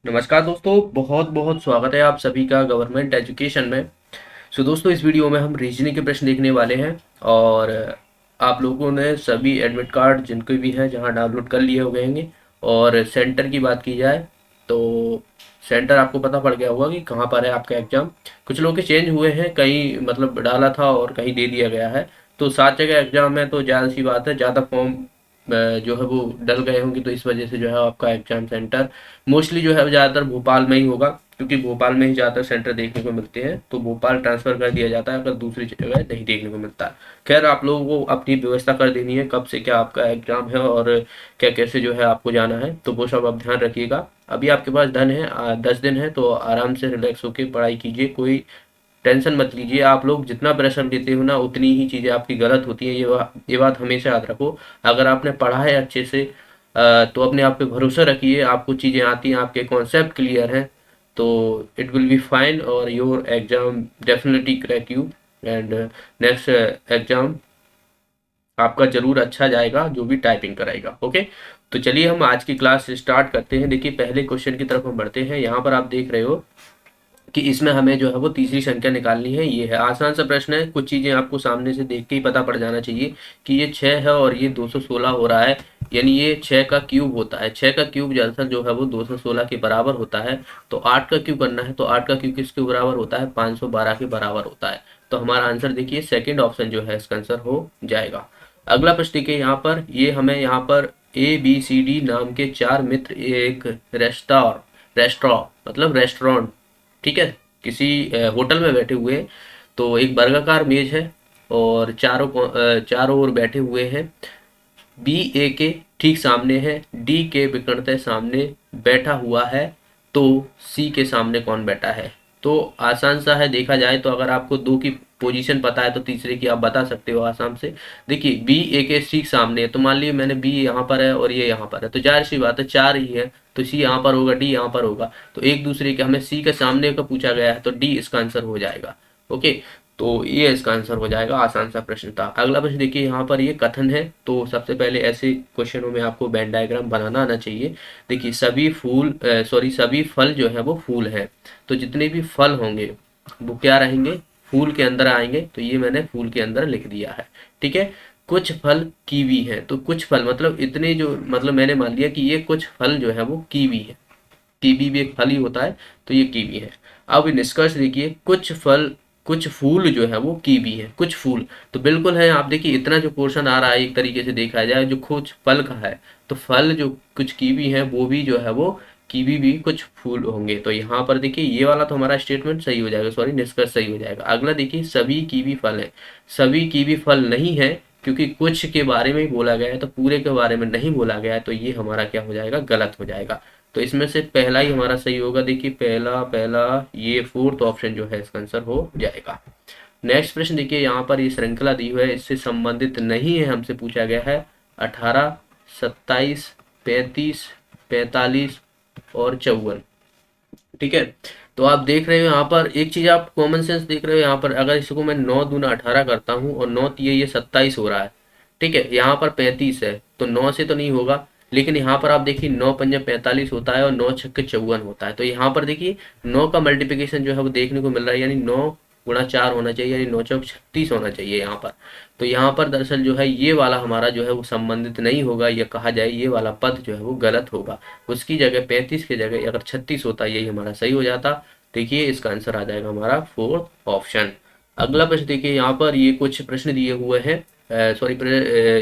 नमस्कार दोस्तों, बहुत बहुत स्वागत है आप सभी का गवर्नमेंट एजुकेशन में। दोस्तों, इस वीडियो में हम रीजनिंग के प्रश्न देखने वाले हैं। और आप लोगों ने सभी एडमिट कार्ड जिनके भी हैं जहां डाउनलोड कर लिए हो गए होंगे। और सेंटर की बात की जाए तो सेंटर आपको पता पड़ गया होगा कि कहाँ पर है आपका एग्ज़ाम। कुछ लोग के चेंज हुए हैं, कहीं मतलब डाला था और कहीं दे दिया गया है। तो 7 जगह एग्ज़ाम है, तो ज़्यादा सी बात है, ज़्यादा फॉर्म जो है वो डल गए होंगे, तो इस वजह से जो है आपका एग्ज़ाम सेंटर मोस्टली जो है ज़्यादातर भोपाल में ही होगा, क्योंकि भोपाल में ही ज़्यादातर सेंटर देखने को मिलते हैं। तो भोपाल ट्रांसफ़र कर दिया जाता है अगर दूसरी जगह नहीं देखने को मिलता है। खैर, आप लोगों को अपनी व्यवस्था कर देनी है कब से क्या आपका एग्ज़ाम है और क्या कैसे जो है आपको जाना है, तो वो सब आप ध्यान रखिएगा। अभी आपके पास धन है, 10 दिन है, तो आराम से रिलैक्स होकर पढ़ाई कीजिए। कोई टेंशन मत लीजिए। आप लोग जितना प्रेशर लेते हो ना, उतनी ही चीज़ें आपकी गलत होती हैं। ये बात हमेशा याद रखो। अगर आपने पढ़ा है अच्छे से तो अपने आप पे भरोसा रखिए, आपको चीज़ें आती हैं, आपके कॉन्सेप्ट क्लियर हैं, तो इट विल बी फाइन और your exam definitely crack you. And next exam आपका जरूर अच्छा जाएगा, जो भी टाइपिंग कराएगा। ओके, तो चलिए हम आज की क्लास स्टार्ट करते हैं। देखिए, पहले क्वेश्चन की तरफ हम बढ़ते हैं। यहाँ पर आप देख रहे हो कि इसमें हमें जो है वो तीसरी संख्या निकालनी है। ये है आसान सा प्रश्न है, कुछ चीज़ें आपको सामने से देख के ही पता पड़ जाना चाहिए कि ये 6 है और ये 216 हो रहा है, यानी ये 6 का क्यूब होता है। 6 का क्यूब दरअसल जो है वो 216 के बराबर होता है। तो 8 का क्यूब करना है, तो 8 का क्यूब किसके बराबर होता है? 512 के बराबर होता है। तो हमारा आंसर देखिए सेकेंड ऑप्शन जो है इसका आंसर हो जाएगा। अगला प्रश्न देखिए, यहाँ पर ये हमें यहाँ पर ABCD नाम के 4 मित्र एक रेस्टोरेंट मतलब रेस्टोरेंट, ठीक है, किसी होटल में बैठे हुए हैं। तो एक वर्गाकार मेज है और चारों ओर बैठे हुए हैं। बी ए के ठीक सामने है, डी के विकर्णतः सामने बैठा हुआ है। तो सी के सामने कौन बैठा है? तो आसान सा है, देखा जाए तो अगर आपको दो की पोजीशन पता है तो तीसरे की आप बता सकते हो आसाम से। देखिए, बी ए के ठीक सामने है, तो मान लीजिए मैंने बी यहाँ पर है और ये यहाँ पर है, तो जाहिर सी बात है 4 ही है, तो सी यहाँ पर होगा, डी यहाँ पर होगा। तो एक दूसरे के, हमें सी के सामने का पूछा गया है, तो डी इसका आंसर हो जाएगा। ओके, तो ये इसका आंसर हो जाएगा। आसान सा प्रश्न था। अगला प्रश्न देखिए, यहाँ पर ये कथन है, तो सबसे पहले ऐसे क्वेश्चनों में आपको वेन डायग्राम बनाना आना चाहिए। देखिए, सभी फल जो है वो फूल है। तो जितने भी फल होंगे वो क्या रहेंगे? फूल के अंदर आएंगे। तो ये मैंने फूल के अंदर लिख दिया है, ठीक है। कुछ फल कीवी है, तो कुछ फल मतलब इतने जो, मतलब मैंने मान लिया कि ये कुछ फल जो है वो कीवी है। कीवी भी एक फल ही होता है, तो ये कीवी है। अब निष्कर्ष देखिए, कुछ फूल जो है वो कीवी है, कुछ फूल तो बिल्कुल है। आप देखिए, इतना जो पोर्शन आ रहा है, एक तरीके से देखा जाए जो कुछ फल का है, तो फल जो कुछ कीवी है वो भी जो है वो कीवी भी कुछ फूल होंगे। तो यहाँ पर देखिए, ये वाला तो हमारा स्टेटमेंट सही हो जाएगा, सॉरी निष्कर्ष सही हो जाएगा। अगला देखिए, सभी कीवी फल है। सभी कीवी फल नहीं है, क्योंकि कुछ के बारे में ही बोला गया है, तो पूरे के बारे में नहीं बोला गया है, तो ये हमारा क्या हो जाएगा? गलत हो जाएगा। तो इसमें से पहला ही हमारा सही होगा। देखिए, पहला पहला ये फोर्थ ऑप्शन जो है इसका आंसर हो जाएगा। नेक्स्ट प्रश्न देखिए, यहाँ पर ये श्रृंखला दी हुई है, इससे संबंधित नहीं है, हमसे पूछा गया है 18, 27, 35, 45 और 54, ठीक है। तो आप देख रहे हो यहाँ पर एक चीज, आप कॉमन सेंस देख रहे हो। यहाँ पर अगर इसको मैं 9 दूना 18 करता हूँ और 9 ये 27 हो रहा है, ठीक है। यहाँ पर 35 है, तो 9 से तो नहीं होगा। लेकिन यहाँ पर आप देखिए, 9 पंजे 45 होता है और 9 छक्के 54 होता है। तो यहाँ पर देखिए 9 का मल्टीप्लिकेशन जो है वो देखने को मिल रहा है, यानी 9 गुणा 4 होना चाहिए, यानी 9 चौक 36 होना चाहिए यहाँ पर। तो यहाँ पर दरअसल जो है ये वाला हमारा जो है वो संबंधित नहीं होगा, या कहा जाए ये वाला पद जो है वो गलत होगा। उसकी जगह 35 की जगह अगर 36 होता, यही हमारा सही हो जाता। देखिए, इसका आंसर आ जाएगा हमारा फोर्थ ऑप्शन। अगला प्रश्न देखिए, यहाँ पर ये कुछ प्रश्न दिए हुए हैं, सॉरी,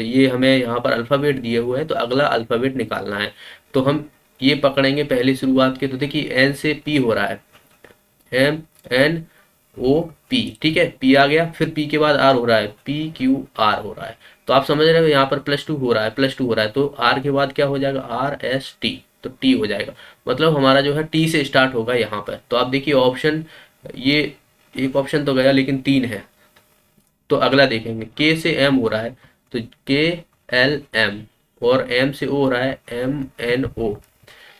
ये हमें यहाँ पर अल्फ़ाबेट दिए हुए हैं, तो अगला अल्फ़ाबेट निकालना है। तो हम ये पकड़ेंगे पहली शुरुआत के। तो देखिए, एन से पी हो रहा है, MNOP, ठीक है, पी आ गया। फिर पी के बाद आर हो रहा है, PQR हो रहा है। तो आप समझ रहे हो, यहाँ पर +2 हो रहा है, +2 हो रहा है, तो आर के बाद क्या हो जाएगा? RST, तो टी हो जाएगा। मतलब हमारा जो है टी से स्टार्ट होगा यहाँ पर। तो आप देखिए ऑप्शन, ये एक ऑप्शन तो गया, लेकिन 3 है। तो अगला देखेंगे, के से एम हो रहा है, तो KLM, और एम से ओ हो रहा है, MNO।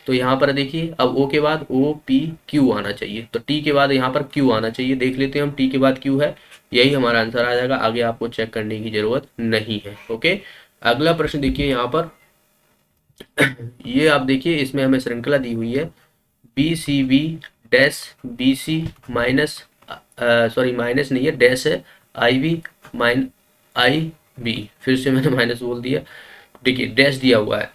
तो यहाँ पर देखिए, अब ओ के बाद OPQ आना चाहिए, तो टी के बाद यहाँ पर क्यू आना चाहिए। देख लेते हैं हम, टी के बाद क्यू है, यही हमारा आंसर आ जाएगा। आगे आपको चेक करने की जरूरत नहीं है। ओके, अगला प्रश्न देखिए, यहाँ पर ये आप देखिए, इसमें हमें श्रृंखला दी हुई है, BCB dash BC minus, sorry minus नहीं है, डैश है, IB माइन IB, फिर से मैंने माइनस बोल दिया, देखिए डैश दिया हुआ है।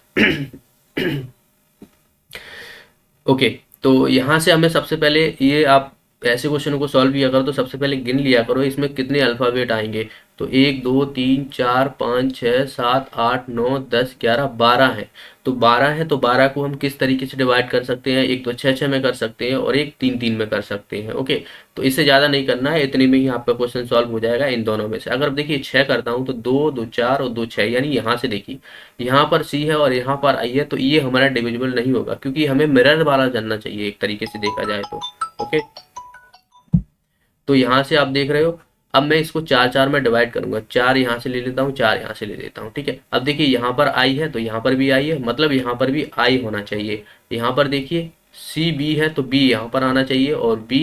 ओके, तो यहाँ से हमें सबसे पहले, ये आप ऐसे क्वेश्चन को सॉल्व किया करो तो सबसे पहले गिन लिया करो इसमें कितने अल्फ़ाबेट आएंगे। तो 1 2 3 4 5 6 7 8 9 10 11 12 है। तो 12 है, तो 12 को हम किस तरीके से डिवाइड कर सकते हैं, एक तो 6 6 में कर सकते हैं और एक 3 3 में कर सकते हैं। ओके, तो इससे ज़्यादा नहीं करना है, इतने में ही आपका क्वेश्चन सॉल्व हो जाएगा इन दोनों में से। अगर देखिए 6 करता हूँ तो 2 2 4 और 2 6, यानी यहाँ से देखिए यहाँ पर C है और यहाँ पर I है, तो ये हमारा डिविजिबल नहीं होगा क्योंकि हमें मिरर वाला जानना चाहिए एक तरीके से देखा जाए तो। ओके, तो यहाँ से आप देख रहे हो, अब मैं इसको 4 4 में डिवाइड करूंगा, 4 यहाँ से ले लेता हूँ, 4 यहाँ से ले लेता हूँ। ठीक है, अब देखिए यहाँ पर I है तो यहाँ पर भी I है, मतलब यहाँ पर भी I होना चाहिए। यहाँ पर देखिए CB है तो B यहाँ पर आना चाहिए, और B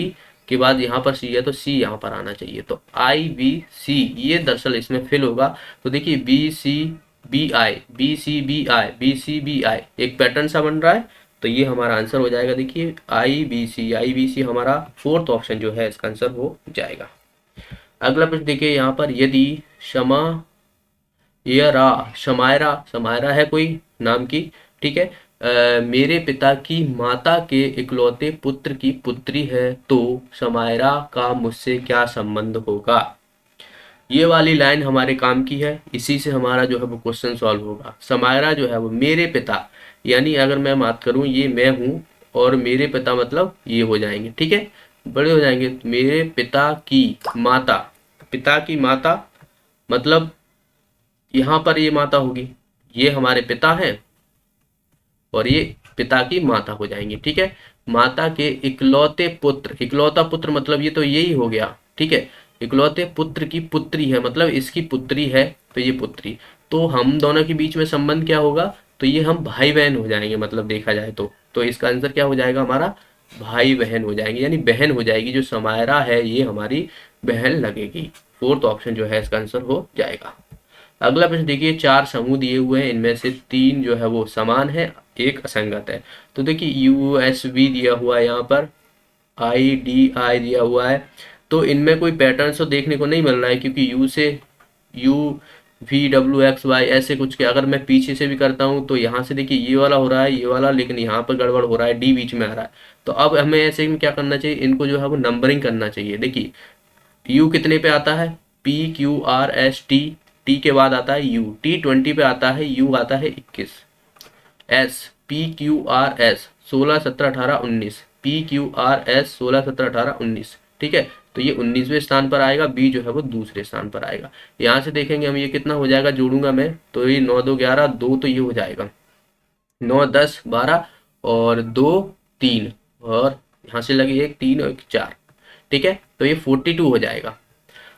के बाद यहाँ पर C है तो C यहाँ पर आना चाहिए। तो IBC ये दरअसल इसमें फिल होगा। तो देखिए BCBI BCBI BCBI एक पैटर्न सा बन रहा है, तो ये हमारा आंसर हो जाएगा। देखिए IBC हमारा फोर्थ ऑप्शन जो है इसका आंसर हो जाएगा। अगला प्रश्न देखिए यहाँ पर, यदि शमा यरा शमायरा शमायरा है कोई नाम की, ठीक है, मेरे पिता की माता के इकलौते पुत्र की पुत्री है, तो शमायरा का मुझसे क्या संबंध होगा। ये वाली लाइन हमारे काम की है, इसी से हमारा जो है वो क्वेश्चन सॉल्व होगा। समायरा जो है वो मेरे पिता, यानी अगर मैं बात करूं ये मैं हूं और मेरे पिता मतलब ये हो जाएंगे, ठीक है, बड़े हो जाएंगे। मेरे पिता की माता, पिता की माता मतलब यहाँ पर ये माता होगी, ये हमारे पिता हैं और ये पिता की माता हो जाएंगे। ठीक है, माता के इकलौते पुत्र, इकलौता पुत्र मतलब ये तो यही हो गया। ठीक है, इकलौते पुत्र की पुत्री है मतलब इसकी पुत्री है, तो ये पुत्री, तो हम दोनों के बीच में संबंध क्या होगा, तो ये हम भाई बहन हो जाएंगे, मतलब देखा जाए तो इसका आंसर क्या हो जाएगा हमारा, भाई बहन हो जाएंगे, यानी बहन हो जाएगी। जो समायरा है ये हमारी बहन लगेगी। फोर्थ ऑप्शन जो है इसका आंसर हो जाएगा। अगला प्रश्न देखिए, 4 समूह दिए हुए हैं, इनमें से 3 जो है वो समान है, एक असंगत है। तो देखिए USB दिया हुआ है, यहाँ पर IDI दिया हुआ है, तो इनमें कोई पैटर्न तो देखने को नहीं मिल रहा है, क्योंकि U से UVWXY ऐसे कुछ के, अगर मैं पीछे से भी करता हूँ तो यहाँ से देखिए ये वाला हो रहा है, ये वाला, लेकिन यहाँ पर गड़बड़ हो रहा है, D बीच में आ रहा है। तो अब हमें ऐसे में क्या करना चाहिए, इनको जो है वो नंबरिंग करना चाहिए। देखिए U कितने पे आता है, PQRST, T के बाद आता है U, T 20 पे आता है, U आता है 21, S PQRS 16 17 18 19, PQRS 16 17 18 19, ठीक है, तो ये 19वें स्थान पर आएगा, B जो है वो दूसरे स्थान पर आएगा। यहाँ से देखेंगे हम ये कितना हो जाएगा, जोड़ूंगा मैं तो ये 9 2 11 2, तो ये हो जाएगा 9 10 12 और 2 3, और यहाँ से लगे 1 3 और 1 4, ठीक है, तो ये 42 हो जाएगा।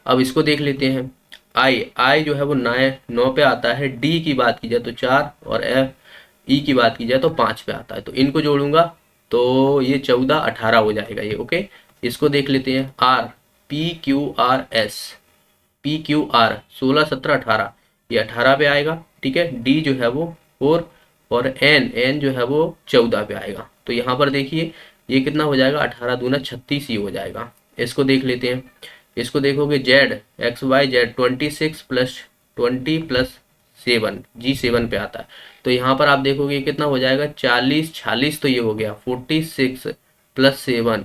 अब इसको देख लेते हैं, आई जो है वो 9 पे आता है, डी की बात की जाए तो 4, और एफ ई की बात की जाए तो 5 पे आता है, तो इनको जोड़ूंगा तो ये 14 18 हो जाएगा ये। ओके, इसको देख लेते हैं, आर पी क्यू आर 16 17 18, ये 18 पे आएगा, ठीक है, डी जो है वो 4, और एन जो है वो 14 पे आएगा। तो यहाँ पर देखिए ये कितना हो जाएगा, 18 दूना 36 ही हो जाएगा। इसको देख लेते हैं, इसको देखोगे, Z XYZ 26 plus 20 plus 7 G7 पे आता है, तो यहाँ पर आप देखोगे कितना हो जाएगा, 40 46, तो ये हो गया 46 प्लस 7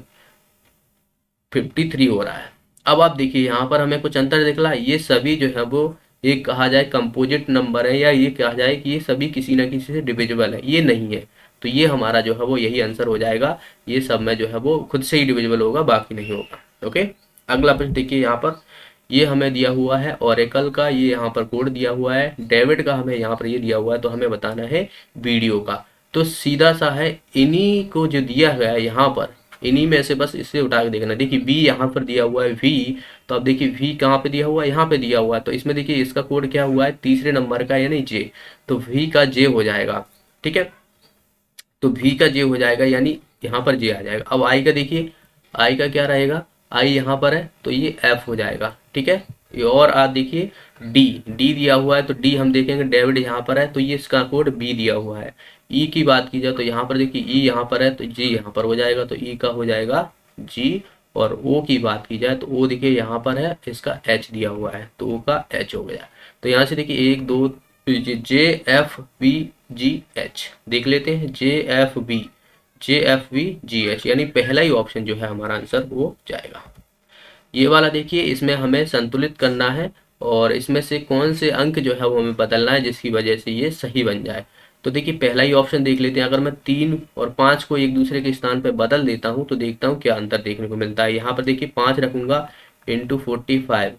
53 हो रहा है। अब आप देखिए यहाँ पर हमें कुछ अंतर दिख रहा है, ये सभी जो है वो एक कहा जाए कंपोजिट नंबर है, या ये कहा जाए कि ये सभी किसी ना किसी से डिविजिबल है, ये नहीं है, तो ये हमारा जो है वो यही आंसर हो जाएगा। ये सब में जो है वो खुद से ही डिविजिबल होगा, बाकी नहीं होगा। ओके, अगला प्रश्न देखिए, यहाँ पर ये हमें दिया हुआ है ओरेकल का, ये यहाँ पर कोड दिया हुआ है, डेविड का हमें यहाँ पर ये दिया हुआ है, तो हमें बताना है वीडियो का। तो सीधा सा है, इन्हीं को जो दिया गया है यहाँ पर, इन्हीं में से बस इसे उठा के देखना। देखिए बी यहाँ पर दिया हुआ है वी, तो अब देखिए वी कहाँ पे दिया हुआ है, यहाँ पे दिया हुआ है, तो इसमें देखिए इसका कोड क्या हुआ है, तीसरे नंबर का, यानी जे, तो वी का जे हो जाएगा। ठीक है, तो वी का जे हो जाएगा, यानी यहाँ पर जे आ जाएगा। अब आई का देखिए, आई का क्या रहेगा, आई यहाँ पर है तो ये एफ हो जाएगा। ठीक है, ये और आ देखिए डी, डी दिया हुआ है तो डी हम देखेंगे डेबिट यहाँ पर है तो ये इसका कोड बी दिया हुआ है। ई की बात की जाए तो यहाँ पर देखिए ई यहाँ पर है तो जी यहाँ पर हो जाएगा तो ई का हो जाएगा जी। और ओ की बात की जाए तो ओ देखिए यहाँ पर है, इसका एच दिया हुआ है तो ओ का एच हो गया। तो यहाँ से देखिए एक दो J F B G H देख लेते हैं, J F B G H, यानी पहला ही ऑप्शन जो है हमारा आंसर वो जाएगा। ये वाला देखिए इसमें हमें संतुलित करना है और इसमें से कौन से अंक जो है वो हमें बदलना है जिसकी वजह से ये सही बन जाए। तो देखिए पहला ही ऑप्शन देख लेते हैं, अगर मैं 3 और 5 को एक दूसरे के स्थान पर बदल देता हूँ तो देखता हूँ क्या अंतर देखने को मिलता है। यहाँ पर देखिए 5 रखूंगा इंटू 45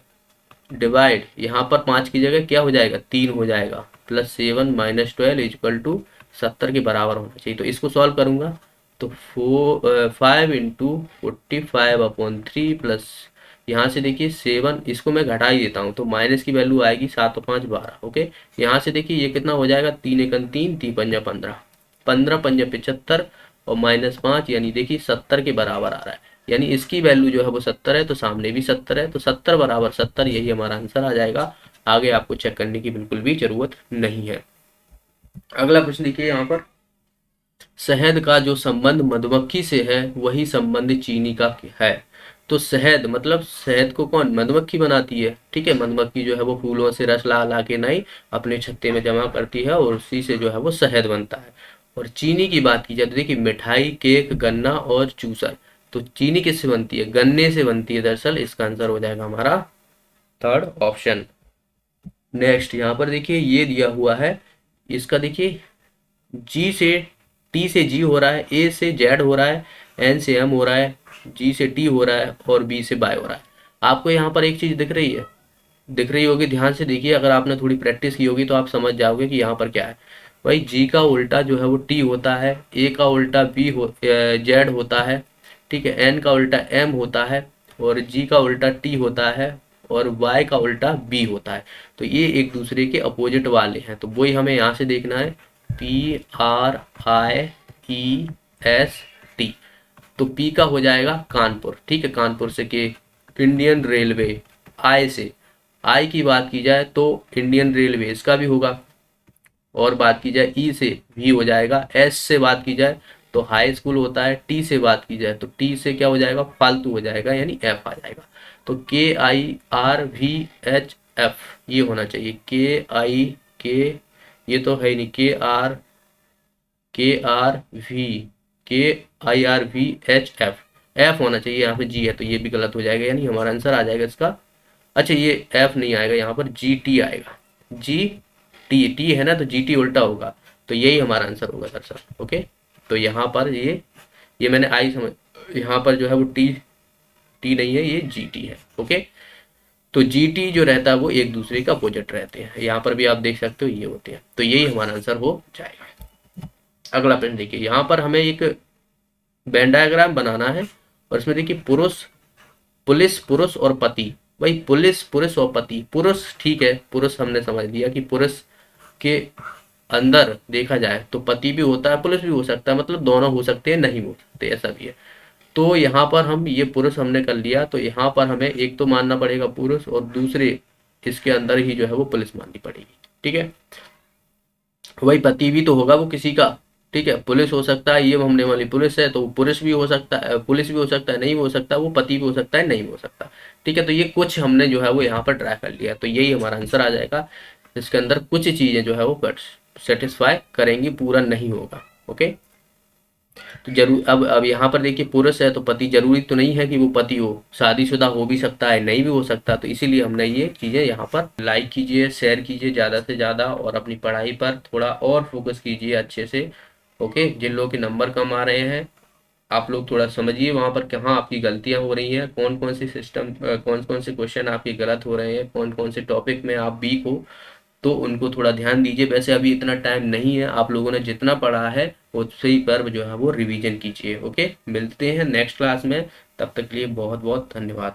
डिवाइड, यहाँ पर 5 की जगह क्या हो जाएगा 3 हो जाएगा, +7 - 12 इक्वल टू 70 के बराबर होना चाहिए। तो इसको सॉल्व करूंगा तो 5 इंटू 45/3 प्लस यहाँ से देखिए 7, इसको मैं घटा ही देता हूँ तो माइनस की वैल्यू आएगी 7 और 5 12। ओके, यहाँ से देखिए ये कितना हो जाएगा 3 एकम 3, 3 पंजा 15, 15 पंजा 75 और -5 यानी देखिए 70 के बराबर आ रहा है। यानी इसकी वैल्यू जो है वो 70 है तो सामने भी 70 है तो 70 बराबर 70 यही हमारा आंसर आ जाएगा। आगे आपको चेक करने की बिल्कुल भी जरूरत नहीं है। अगला प्रश्न देखिए यहाँ पर, शहद का जो संबंध मधुमक्खी से है वही संबंध चीनी का है। तो शहद मतलब शहद को कौन मधुमक्खी बनाती है, ठीक है, मधुमक्खी जो है वो फूलों से रस ला ला के नहीं अपने छत्ते में जमा करती है और उसी से जो है वो शहद बनता है। और चीनी की बात की जाए तो देखिए मिठाई, केक, गन्ना और जूसर, तो चीनी किससे बनती है, गन्ने से बनती है दरअसल। इसका आंसर हो जाएगा हमारा थर्ड ऑप्शन। नेक्स्ट यहाँ पर देखिए ये दिया हुआ है, इसका देखिए जी से टी से जी हो रहा है, ए से जेड हो रहा है, एन से एम हो रहा है, जी से टी हो रहा है और बी से बाय हो रहा है। आपको यहाँ पर एक चीज दिख रही है, दिख रही होगी, ध्यान से देखिए, अगर आपने थोड़ी प्रैक्टिस की होगी तो आप समझ जाओगे कि यहाँ पर क्या है। भाई जी का उल्टा जो है वो टी होता है, ए का उल्टा बी हो जेड होता है, ठीक है, एन का उल्टा एम होता है और जी का उल्टा टी होता है और वाई का उल्टा बी होता है। तो ये एक दूसरे के अपोजिट वाले हैं तो वही हमें यहाँ से देखना है, PRIEST। तो पी का हो जाएगा कानपुर, ठीक है, कानपुर से के इंडियन रेलवे, आई से आई की बात की जाए तो इंडियन रेलवे इसका भी होगा, और बात की जाए ई से भी हो जाएगा, एस से बात की जाए तो हाई स्कूल होता है, टी से बात की जाए तो टी से क्या हो जाएगा फालतू हो जाएगा यानी एफ आ जाएगा। तो KIRVHF ये होना चाहिए, के ये तो है ही नहीं, KIRVHF एफ होना चाहिए, यहाँ पे जी है तो ये भी गलत हो जाएगा यानी हमारा आंसर आ जाएगा इसका, अच्छा ये एफ नहीं आएगा, यहाँ पर GT आएगा, जी टी है ना तो GT उल्टा होगा तो यही हमारा आंसर होगा दरअसल। ओके, तो यहाँ पर ये मैंने आई समझ, यहाँ पर जो है वो टी नहीं है, ये GT है। ओके, तो GT जो रहता है वो एक दूसरे का अपोजिट रहते हैं, यहाँ पर भी आप देख सकते हो ये होते हैं, तो यही हमारा आंसर हो जाएगा। अगला प्रश्न देखिए, यहाँ पर हमें एक वेन डायग्राम बनाना है और इसमें देखिए पुलिस पुरुष और पति। भाई पुरुष और पति, पुरुष ठीक है, पुरुष हमने समझ लिया कि पुरुष के अंदर देखा जाए तो पति भी होता है पुलिस भी हो सकता है, मतलब दोनों हो सकते हैं नहीं हो सकते, ऐसा भी है। तो यहाँ पर हम ये पुरुष हमने कर लिया तो यहाँ पर हमें एक तो मानना पड़ेगा पुरुष और दूसरे इसके अंदर ही जो है वो पुलिस माननी पड़ेगी, ठीक है। वही पति भी तो होगा वो किसी का, ठीक है, पुलिस हो सकता है, ये हमने वाली पुलिस है तो पुरुष भी हो सकता है, पुलिस भी हो सकता है नहीं हो सकता, वो पति भी हो सकता है नहीं हो सकता, ठीक है। तो ये कुछ हमने जो है वो यहाँ पर ट्राई कर लिया तो यही हमारा आंसर आ जाएगा। इसके अंदर कुछ चीजें जो है वो सेटिस्फाई करेंगी, पूरा नहीं होगा। ओके, तो जरूर अब यहाँ पर देखिए पुरुष है तो पति जरूरी तो नहीं है कि वो पति हो, शादीशुदा हो भी सकता है नहीं भी हो सकता, तो इसीलिए हमने ये चीजें यहाँ पर। लाइक कीजिए, शेयर कीजिए ज़्यादा से ज़्यादा और अपनी पढ़ाई पर थोड़ा और फोकस कीजिए अच्छे से। ओके, जिन लोगों के नंबर कम आ रहे हैं आप लोग थोड़ा समझिए वहाँ पर कहाँ आपकी गलतियाँ हो रही हैं, कौन कौन से सिस्टम कौन कौन से क्वेश्चन आपके गलत हो रहे हैं, कौन कौन से टॉपिक में आप वीक हो, तो उनको थोड़ा ध्यान दीजिए। वैसे अभी इतना टाइम नहीं है, आप लोगों ने जितना पढ़ा है उसी पर जो है वो रिवीजन कीजिए। ओके, मिलते हैं नेक्स्ट क्लास में, तब तक के लिए बहुत बहुत धन्यवाद।